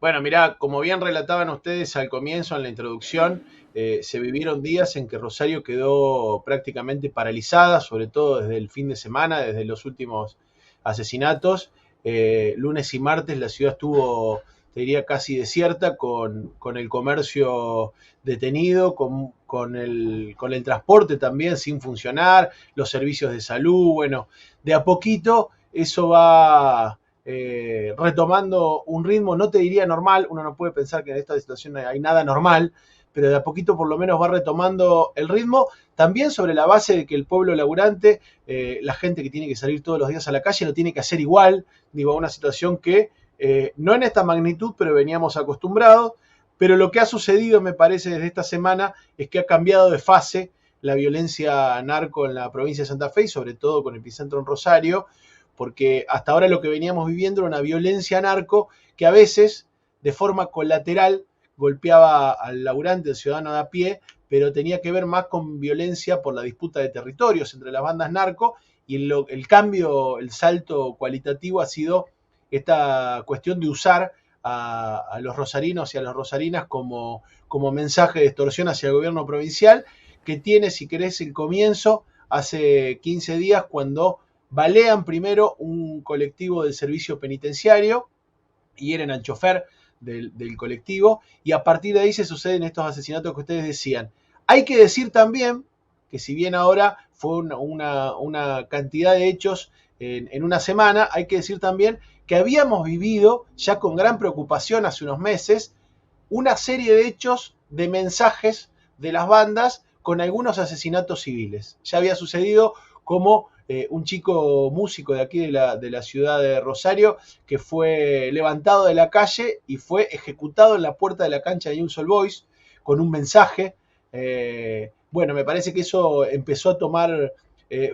Bueno, mirá, como bien relataban ustedes al comienzo, en la introducción, se vivieron días en que Rosario quedó prácticamente paralizada, sobre todo desde el fin de semana, desde los últimos asesinatos. Lunes y martes la ciudad estuvo, te diría, casi desierta, con el comercio detenido, con el transporte también sin funcionar, los servicios de salud. Bueno, de a poquito eso va retomando un ritmo, no te diría normal, uno no puede pensar que en esta situación hay nada normal, pero de a poquito por lo menos va retomando el ritmo, también sobre la base de que el pueblo laburante, la gente que tiene que salir todos los días a la calle, lo tiene que hacer igual, digo, a una situación que no en esta magnitud, pero veníamos acostumbrados, pero lo que ha sucedido, me parece, desde esta semana es que ha cambiado de fase la violencia narco en la provincia de Santa Fe y sobre todo con el epicentro en Rosario, porque hasta ahora lo que veníamos viviendo era una violencia narco que a veces, de forma colateral, golpeaba al laburante, al ciudadano de a pie, pero tenía que ver más con violencia por la disputa de territorios entre las bandas narco, y el cambio, el salto cualitativo ha sido esta cuestión de usar a los rosarinos y a las rosarinas como mensaje de extorsión hacia el gobierno provincial, que tiene, si querés, el comienzo hace 15 días cuando balean primero un colectivo del servicio penitenciario, hieren al chofer del colectivo, y a partir de ahí se suceden estos asesinatos que ustedes decían. Hay que decir también que si bien ahora fue una cantidad de hechos en una semana, hay que decir también que habíamos vivido ya con gran preocupación hace unos meses una serie de hechos, de mensajes de las bandas con algunos asesinatos civiles. Ya había sucedido como un chico músico de aquí de la ciudad de Rosario que fue levantado de la calle y fue ejecutado en la puerta de la cancha de Newell's Old Boys con un mensaje. Bueno, me parece que eso empezó a tomar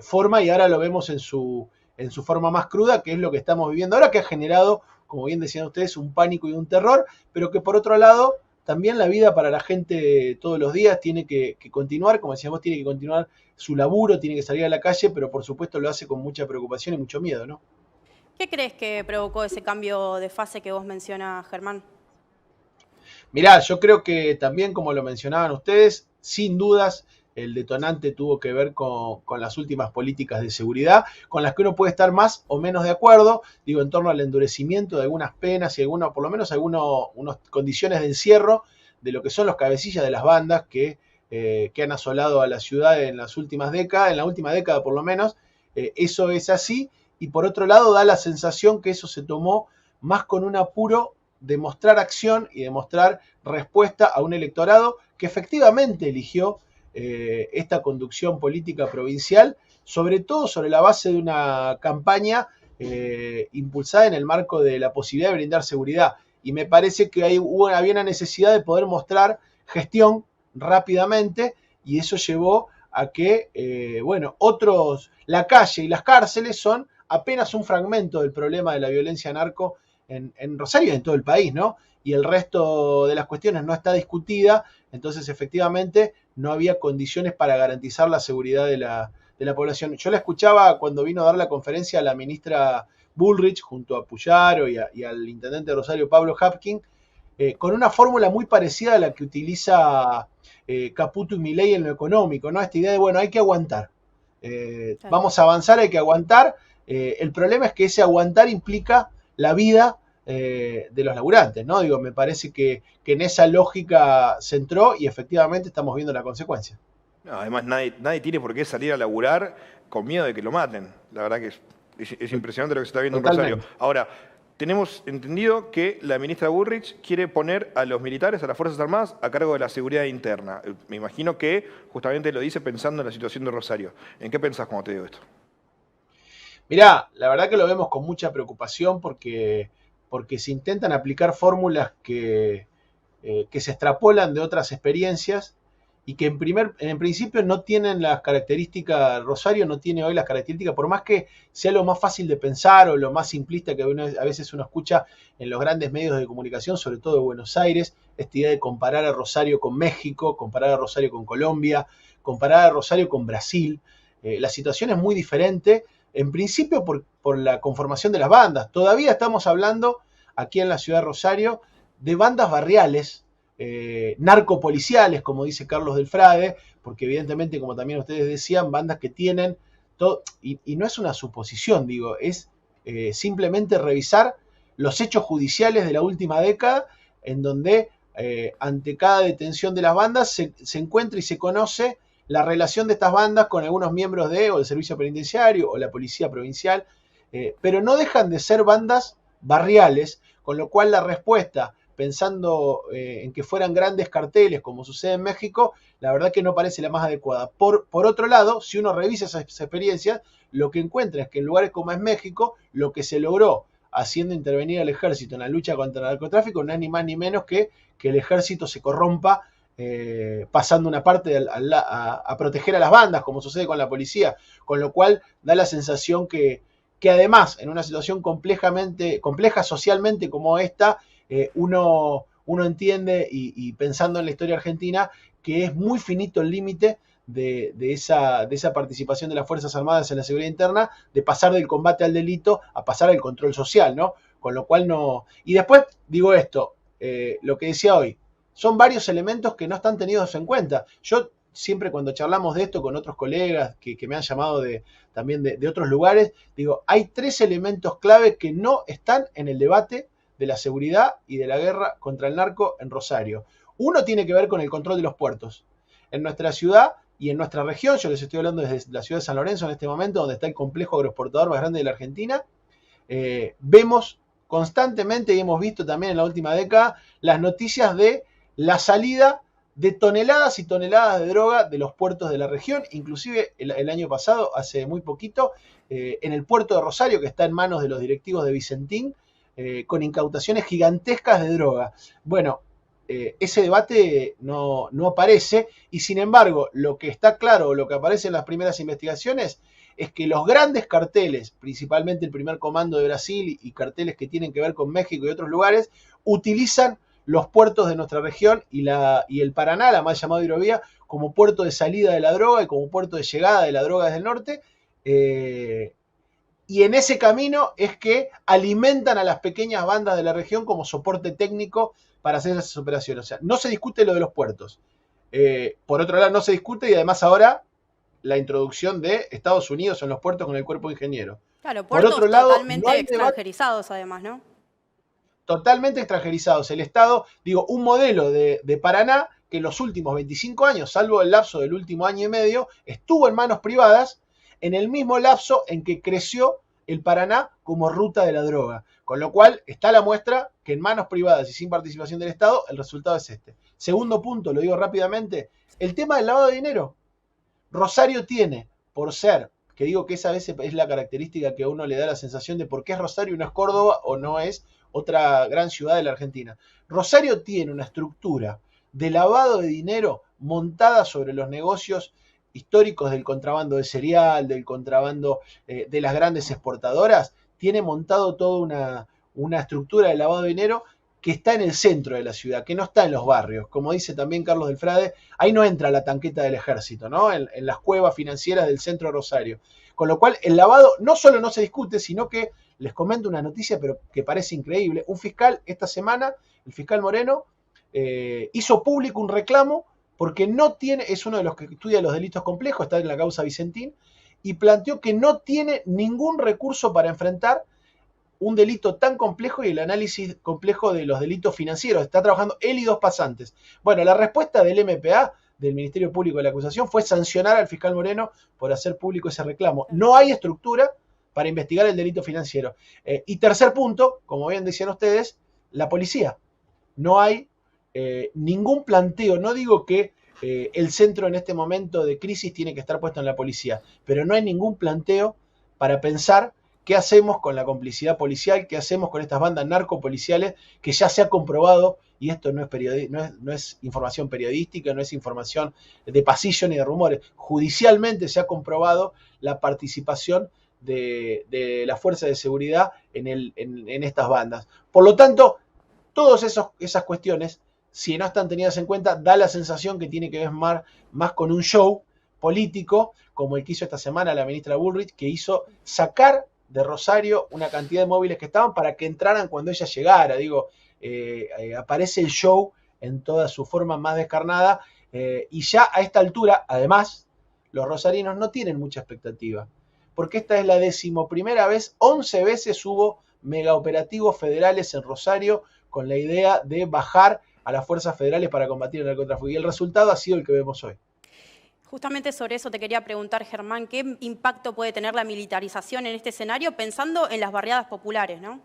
forma y ahora lo vemos en su forma más cruda, que es lo que estamos viviendo ahora, que ha generado, como bien decían ustedes, un pánico y un terror, pero que por otro lado, también la vida para la gente todos los días tiene que continuar, como decíamos, tiene que continuar su laburo, tiene que salir a la calle, pero por supuesto lo hace con mucha preocupación y mucho miedo, ¿no? ¿Qué crees que provocó ese cambio de fase que vos mencionás, Germán? Mirá, yo creo que también, como lo mencionaban ustedes, sin dudas el detonante tuvo que ver con las últimas políticas de seguridad, con las que uno puede estar más o menos de acuerdo, digo, en torno al endurecimiento de algunas penas y por lo menos unas condiciones de encierro de lo que son los cabecillas de las bandas que han asolado a la ciudad en las últimas décadas, en la última década por lo menos. Eso es así, y por otro lado da la sensación que eso se tomó más con un apuro de mostrar acción y de mostrar respuesta a un electorado que efectivamente eligió esta conducción política provincial, sobre todo sobre la base de una campaña impulsada en el marco de la posibilidad de brindar seguridad. Y me parece que había una necesidad de poder mostrar gestión rápidamente, y eso llevó a que, bueno, la calle y las cárceles son apenas un fragmento del problema de la violencia narco en Rosario y en todo el país, ¿no? Y el resto de las cuestiones no está discutida, entonces efectivamente no había condiciones para garantizar la seguridad de la población. Yo la escuchaba cuando vino a dar la conferencia a la ministra Bullrich junto a Puyaro y al intendente de Rosario, Pablo Hapkin, con una fórmula muy parecida a la que utiliza Caputo y Milei en lo económico, ¿no? Esta idea de, bueno, hay que aguantar. Claro. Vamos a avanzar, hay que aguantar. El problema es que ese aguantar implica la vida de los laburantes, ¿no? Digo, me parece que en esa lógica se entró y efectivamente estamos viendo la consecuencia. No, además, nadie tiene por qué salir a laburar con miedo de que lo maten. La verdad que es impresionante lo que se está viendo en Rosario. Totalmente. Ahora, tenemos entendido que la ministra Bullrich quiere poner a los militares, a las Fuerzas Armadas, a cargo de la seguridad interna. Me imagino que justamente lo dice pensando en la situación de Rosario. ¿En qué pensás cuando te digo esto? Mirá, la verdad que lo vemos con mucha preocupación porque se intentan aplicar fórmulas que se extrapolan de otras experiencias y que en principio no tienen las características, Rosario no tiene hoy las características, por más que sea lo más fácil de pensar o lo más simplista que a veces uno escucha en los grandes medios de comunicación, sobre todo de Buenos Aires, esta idea de comparar a Rosario con México, comparar a Rosario con Colombia, comparar a Rosario con Brasil. La situación es muy diferente, en principio por la conformación de las bandas. Todavía estamos hablando aquí en la ciudad de Rosario de bandas barriales, narcopoliciales, como dice Carlos del Frade, porque evidentemente, como también ustedes decían, bandas que tienen todo, y no es una suposición, digo, es simplemente revisar los hechos judiciales de la última década, en donde ante cada detención de las bandas se encuentra y se conoce la relación de estas bandas con algunos miembros o del servicio penitenciario o la policía provincial, pero no dejan de ser bandas barriales, con lo cual la respuesta, pensando en que fueran grandes carteles como sucede en México, la verdad que no parece la más adecuada. Por otro lado, si uno revisa esas experiencias, lo que encuentra es que en lugares como es México, lo que se logró haciendo intervenir al ejército en la lucha contra el narcotráfico no es ni más ni menos que el ejército se corrompa, pasando una parte a proteger a las bandas, como sucede con la policía, con lo cual da la sensación que además, en una situación compleja socialmente como esta, uno entiende, y pensando en la historia argentina, que es muy finito el límite de esa participación de las Fuerzas Armadas en la seguridad interna, de pasar del combate al delito a pasar al control social, ¿no? Con lo cual no... Y después digo esto, lo que decía hoy, son varios elementos que no están tenidos en cuenta. Yo siempre cuando charlamos de esto con otros colegas que me han llamado también de otros lugares, digo, hay 3 elementos clave que no están en el debate de la seguridad y de la guerra contra el narco en Rosario. Uno tiene que ver con el control de los puertos. En nuestra ciudad y en nuestra región, yo les estoy hablando desde la ciudad de San Lorenzo en este momento, donde está el complejo agroexportador más grande de la Argentina, vemos constantemente, y hemos visto también en la última década, las noticias de la salida de toneladas y toneladas de droga de los puertos de la región, inclusive el año pasado, hace muy poquito, en el puerto de Rosario, que está en manos de los directivos de Vicentín, con incautaciones gigantescas de droga. Bueno, ese debate no aparece, y sin embargo, lo que está claro, lo que aparece en las primeras investigaciones, es que los grandes carteles, principalmente el primer comando de Brasil y carteles que tienen que ver con México y otros lugares, utilizan los puertos de nuestra región y el Paraná, la mal llamada hidrovía, como puerto de salida de la droga y como puerto de llegada de la droga desde el norte. Y en ese camino es que alimentan a las pequeñas bandas de la región como soporte técnico para hacer esas operaciones. O sea, no se discute lo de los puertos. Por otro lado, no se discute, y además ahora la introducción de Estados Unidos en los puertos con el cuerpo de ingeniero. Claro, puertos por otro lado, totalmente no hay extranjerizados además, ¿no? Totalmente extranjerizados. El Estado, digo, un modelo de Paraná que en los últimos 25 años, salvo el lapso del último año y medio, estuvo en manos privadas, en el mismo lapso en que creció el Paraná como ruta de la droga. Con lo cual está la muestra que en manos privadas y sin participación del Estado, el resultado es este. Segundo punto, lo digo rápidamente, el tema del lavado de dinero. Rosario tiene, por ser, que digo que esa a veces es la característica que a uno le da la sensación de por qué es Rosario y no es Córdoba o no es otra gran ciudad de la Argentina. Rosario tiene una estructura de lavado de dinero montada sobre los negocios históricos del contrabando de cereal, del contrabando de las grandes exportadoras. Tiene montado toda una estructura de lavado de dinero que está en el centro de la ciudad, que no está en los barrios. Como dice también Carlos del Frade, ahí no entra la tanqueta del ejército, ¿no? En las cuevas financieras del centro de Rosario. Con lo cual, el lavado no solo no se discute, sino que les comento una noticia, pero que parece increíble. Un fiscal esta semana, el fiscal Moreno, hizo público un reclamo porque no tiene, es uno de los que estudia los delitos complejos, está en la causa Vicentín, y planteó que no tiene ningún recurso para enfrentar un delito tan complejo y el análisis complejo de los delitos financieros. Está trabajando él y 2 pasantes. Bueno, la respuesta del MPA, del Ministerio Público de la Acusación, fue sancionar al fiscal Moreno por hacer público ese reclamo. No hay estructura para investigar el delito financiero. Y tercer punto, como bien decían ustedes, la policía. No hay ningún planteo, no digo que el centro en este momento de crisis tiene que estar puesto en la policía, pero no hay ningún planteo para pensar qué hacemos con la complicidad policial, qué hacemos con estas bandas narcopoliciales que ya se ha comprobado, y esto no es información periodística, no es información de pasillo ni de rumores, judicialmente se ha comprobado la participación de la fuerza de seguridad en estas bandas. Por lo tanto, todas esas cuestiones, si no están tenidas en cuenta, da la sensación que tiene que ver más con un show político, como el que hizo esta semana la ministra Bullrich, que hizo sacar de Rosario una cantidad de móviles que estaban para que entraran cuando ella llegara. Digo, aparece el show en toda su forma más descarnada, y ya a esta altura, además, los rosarinos no tienen mucha expectativa, porque esta es la 11ª vez, 11 veces hubo megaoperativos federales en Rosario con la idea de bajar a las fuerzas federales para combatir el narcotráfico, y el resultado ha sido el que vemos hoy. Justamente sobre eso te quería preguntar, Germán, ¿qué impacto puede tener la militarización en este escenario pensando en las barriadas populares, ¿no?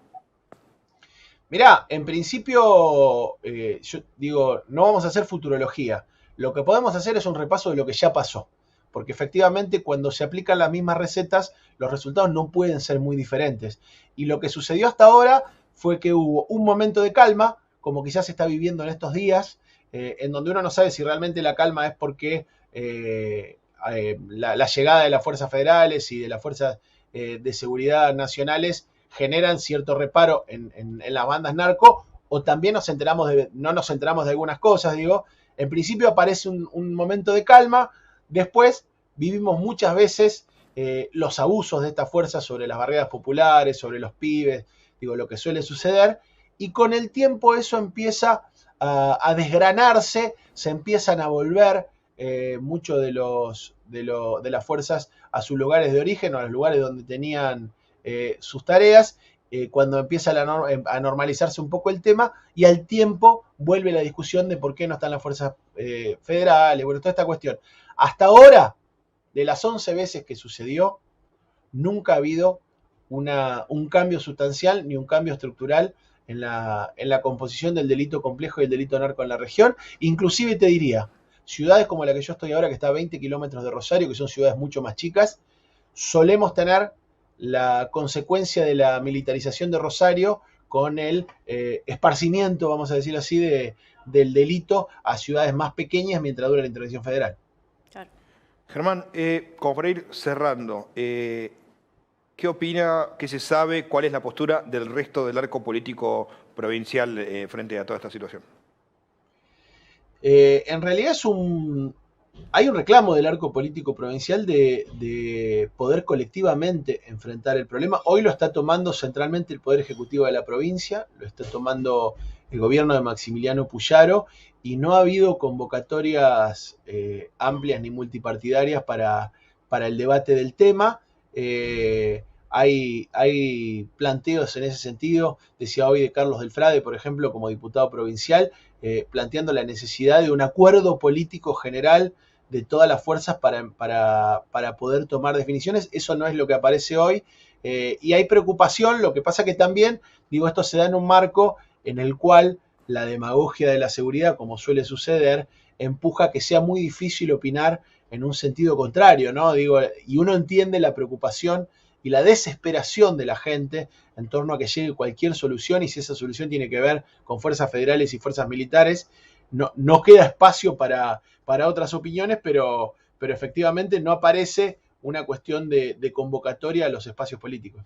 Mirá, en principio, yo digo, no vamos a hacer futurología. Lo que podemos hacer es un repaso de lo que ya pasó, porque efectivamente cuando se aplican las mismas recetas, los resultados no pueden ser muy diferentes. Y lo que sucedió hasta ahora fue que hubo un momento de calma, como quizás se está viviendo en estos días, en donde uno no sabe si realmente la calma es porque la llegada de las fuerzas federales y de las fuerzas de seguridad nacionales generan cierto reparo en las bandas narco, o también no nos enteramos de algunas cosas. Digo, en principio aparece un momento de calma, después vivimos muchas veces los abusos de estas fuerzas sobre las barriadas populares, sobre los pibes, digo, lo que suele suceder, y con el tiempo eso empieza a desgranarse, se empiezan a volver muchos de las fuerzas a sus lugares de origen o a los lugares donde tenían sus tareas, cuando empieza a normalizarse un poco el tema, y al tiempo vuelve la discusión de por qué no están las fuerzas federales, bueno, toda esta cuestión. Hasta ahora, de las 11 veces que sucedió, nunca ha habido un cambio sustancial ni un cambio estructural en la composición del delito complejo y el delito narco en la región. Inclusive te diría, ciudades como la que yo estoy ahora, que está a 20 kilómetros de Rosario, que son ciudades mucho más chicas, solemos tener la consecuencia de la militarización de Rosario con el esparcimiento, vamos a decirlo así, del delito a ciudades más pequeñas mientras dura la intervención federal. Claro. Germán, como para ir cerrando, ¿qué opina, qué se sabe, cuál es la postura del resto del arco político provincial frente a toda esta situación? En realidad hay un reclamo del arco político provincial de poder colectivamente enfrentar el problema. Hoy lo está tomando centralmente el Poder Ejecutivo de la provincia, lo está tomando el gobierno de Maximiliano Puyaro, y no ha habido convocatorias amplias ni multipartidarias para el debate del tema. Hay planteos en ese sentido, decía hoy de Carlos Delfrade, por ejemplo, como diputado provincial, planteando la necesidad de un acuerdo político general de todas las fuerzas para poder tomar definiciones. Eso no es lo que aparece hoy, y hay preocupación. Lo que pasa que también, digo, esto se da en un marco en el cual la demagogia de la seguridad, como suele suceder, empuja a que sea muy difícil opinar en un sentido contrario, ¿no? Digo, y uno entiende la preocupación y la desesperación de la gente en torno a que llegue cualquier solución, y si esa solución tiene que ver con fuerzas federales y fuerzas militares, no queda espacio para otras opiniones, pero efectivamente no aparece una cuestión de convocatoria a los espacios políticos.